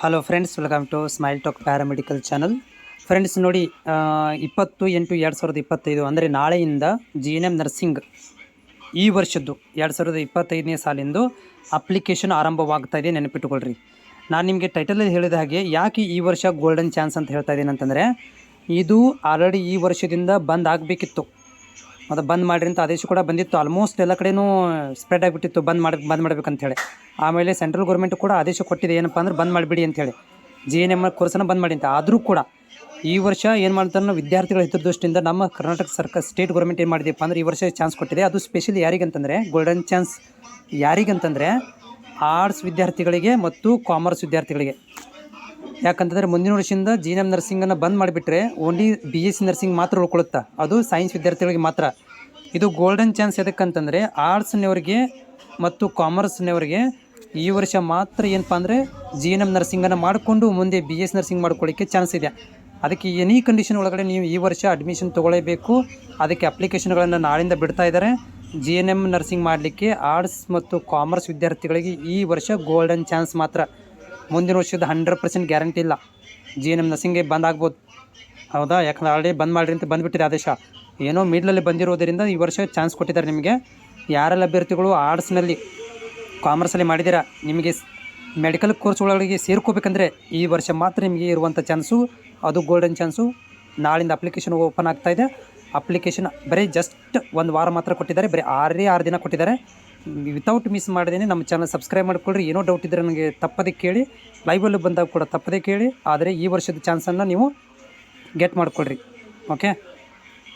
Hello friends, welcome to smile talk paramedical channel. Friends ನೋಡಿ, 20/8/2025 ಅಂದರೆ ನಾಳೆಯಿಂದ GNM ನರ್ಸಿಂಗ್ ಈ ವರ್ಷದ್ದು 2025ನೇ ಸಾಲಿಂದು ಅಪ್ಲಿಕೇಶನ್ ಆರಂಭವಾಗ್ತಾ ಇದೆ. ನೆನಪಿಟ್ಟುಕೊಳ್ರಿ. ನಾನು ನಿಮಗೆ ಟೈಟಲಲ್ಲಿ ಹೇಳಿದ ಹಾಗೆ ಯಾಕೆ ಈ ವರ್ಷ ಗೋಲ್ಡನ್ ಚಾನ್ಸ್ ಅಂತ ಹೇಳ್ತಾ ಇದ್ದೀನಿ ಅಂತಂದರೆ, ಇದು ಆಲ್ರೆಡಿ ಈ ವರ್ಷದಿಂದ ಬಂದ್ ಆಗಬೇಕಿತ್ತು. ಮತ್ತು ಬಂದ್ ಮಾಡಿರಿ ಅಂತ ಆದೇಶ ಕೂಡ ಬಂದಿತ್ತು. ಆಲ್ಮೋಸ್ಟ್ ಎಲ್ಲ ಕಡೆಯೂ ಸ್ಪ್ರೆಡ್ ಆಗಿಬಿಟ್ಟಿತ್ತು ಬಂದ್ ಮಾಡಬೇಕಂತ ಹೇಳಿ. ಆಮೇಲೆ ಸೆಂಟ್ರಲ್ ಗೌರ್ಮೆಂಟ್ ಕೂಡ ಆದೇಶ ಕೊಟ್ಟಿದೆ, ಏನಪ್ಪ ಅಂದ್ರೆ ಬಂದ್ ಮಾಡಿಬಿಡಿ ಅಂತೇಳಿ, GNM ಕೋರ್ಸನ್ನು ಬಂದ್ ಮಾಡಿ ಅಂತ. ಆದರೂ ಕೂಡ ಈ ವರ್ಷ ಏನು ಮಾಡ್ತಾರೆ, ವಿದ್ಯಾರ್ಥಿಗಳ ಹಿತದೃಷ್ಟಿಯಿಂದ ನಮ್ಮ ಕರ್ನಾಟಕ ಸರ್ಕಾರ ಸ್ಟೇಟ್ ಗೌರ್ಮೆಂಟ್ ಏನು ಮಾಡಿದೆಯಪ್ಪ ಅಂದರೆ ಈ ವರ್ಷ ಚಾನ್ಸ್ ಕೊಟ್ಟಿದೆ. ಅದು ಸ್ಪೆಷಲಿ ಯಾರಿಗಂತಂದರೆ, ಗೋಲ್ಡನ್ ಚಾನ್ಸ್ ಯಾರಿಗಂತಂದರೆ ಆರ್ಟ್ಸ್ ವಿದ್ಯಾರ್ಥಿಗಳಿಗೆ ಮತ್ತು ಕಾಮರ್ಸ್ ವಿದ್ಯಾರ್ಥಿಗಳಿಗೆ. ಯಾಕಂತಂದರೆ ಮುಂದಿನ ವರ್ಷದಿಂದ GNM ನರ್ಸಿಂಗನ್ನು ಬಂದ್ ಮಾಡಿಬಿಟ್ರೆ ಓನ್ಲಿ BSc ನರ್ಸಿಂಗ್ ಮಾತ್ರ ಉಳ್ಕೊಳ್ಳುತ್ತಾ, ಅದು ಸೈನ್ಸ್ ವಿದ್ಯಾರ್ಥಿಗಳಿಗೆ ಮಾತ್ರ. ಇದು ಗೋಲ್ಡನ್ ಚಾನ್ಸ್ ಎದಕ್ಕಂತಂದರೆ ಆರ್ಟ್ಸ್ನವ್ರಿಗೆ ಮತ್ತು ಕಾಮರ್ಸ್ನವ್ರಿಗೆ ಈ ವರ್ಷ ಮಾತ್ರ ಏನಪ್ಪ ಅಂದರೆ GNM ನರ್ಸಿಂಗನ್ನು ಮಾಡಿಕೊಂಡು ಮುಂದೆ BSc ನರ್ಸಿಂಗ್ ಮಾಡ್ಕೊಳ್ಳಿಕ್ಕೆ ಚಾನ್ಸ್ ಇದೆ. ಅದಕ್ಕೆ ಎನಿ ಕಂಡೀಷನ್ ಒಳಗಡೆ ನೀವು ಈ ವರ್ಷ ಅಡ್ಮಿಷನ್ ತೊಗೊಳ್ಳೇಬೇಕು. ಅದಕ್ಕೆ ಅಪ್ಲಿಕೇಶನ್ಗಳನ್ನು ನಾಳಿಂದ ಬಿಡ್ತಾ ಇದ್ದಾರೆ. GNM ನರ್ಸಿಂಗ್ ಮಾಡಲಿಕ್ಕೆ ಆರ್ಟ್ಸ್ ಮತ್ತು ಕಾಮರ್ಸ್ ವಿದ್ಯಾರ್ಥಿಗಳಿಗೆ ಈ ವರ್ಷ ಗೋಲ್ಡನ್ ಚಾನ್ಸ್ ಮಾತ್ರ. ಮುಂದಿನ ವರ್ಷದ 100% ಗ್ಯಾರಂಟಿ ಇಲ್ಲ. GNM ನರ್ಸಿಂಗ್ಗೆ ಬಂದ್ ಆಗ್ಬೋದು, ಹೌದಾ? ಯಾಕಂದ್ರೆ ಆಲ್ರೆಡಿ ಬಂದ್ ಮಾಡಿರಿ ಅಂತ ಬಂದುಬಿಟ್ಟಿದೆ ಆದೇಶ. ಏನೋ ಮಿಡ್ಲಲ್ಲಿ ಬಂದಿರೋದರಿಂದ ಈ ವರ್ಷ ಚಾನ್ಸ್ ಕೊಟ್ಟಿದ್ದಾರೆ ನಿಮಗೆ. ಯಾರೆಲ್ಲ ಅಭ್ಯರ್ಥಿಗಳು ಆರ್ಟ್ಸ್ನಲ್ಲಿ ಕಾಮರ್ಸಲ್ಲಿ ಮಾಡಿದ್ದೀರಾ, ನಿಮಗೆ ಮೆಡಿಕಲ್ ಕೋರ್ಸ್ಗಳಿಗೆ ಸೇರ್ಕೋಬೇಕಂದ್ರೆ ಈ ವರ್ಷ ಮಾತ್ರ ನಿಮಗೆ ಇರುವಂಥ ಚಾನ್ಸು, ಅದು ಗೋಲ್ಡನ್ ಚಾನ್ಸು. ನಾಳಿಂದ ಅಪ್ಲಿಕೇಶನ್ ಓಪನ್ ಆಗ್ತಾಯಿದೆ. ಅಪ್ಲಿಕೇಶನ್ ಬರೀ ಜಸ್ಟ್ 1 ವಾರ ಮಾತ್ರ ಕೊಟ್ಟಿದ್ದಾರೆ, ಬರೀ 6 ದಿನ ಕೊಟ್ಟಿದ್ದಾರೆ. ವಿತೌಟ್ ಮಿಸ್ ಮಾಡಿದೇನೆ ನಮ್ಮ ಚಾನಲ್ ಸಬ್ಸ್ಕ್ರೈಬ್ ಮಾಡಿಕೊಳ್ಳ್ರಿ. ಏನೋ ಡೌಟ್ ಇದ್ದರೆ ನನಗೆ ತಪ್ಪದೇ ಕೇಳಿ, ಲೈವಲ್ಲಿ ಬಂದಾಗ ಕೂಡ ತಪ್ಪದೇ ಕೇಳಿ. ಆದರೆ ಈ ವರ್ಷದ ಚಾನ್ಸನ್ನು ನೀವು ಗೆಟ್ ಮಾಡಿಕೊಳ್ರಿ. ಓಕೆ.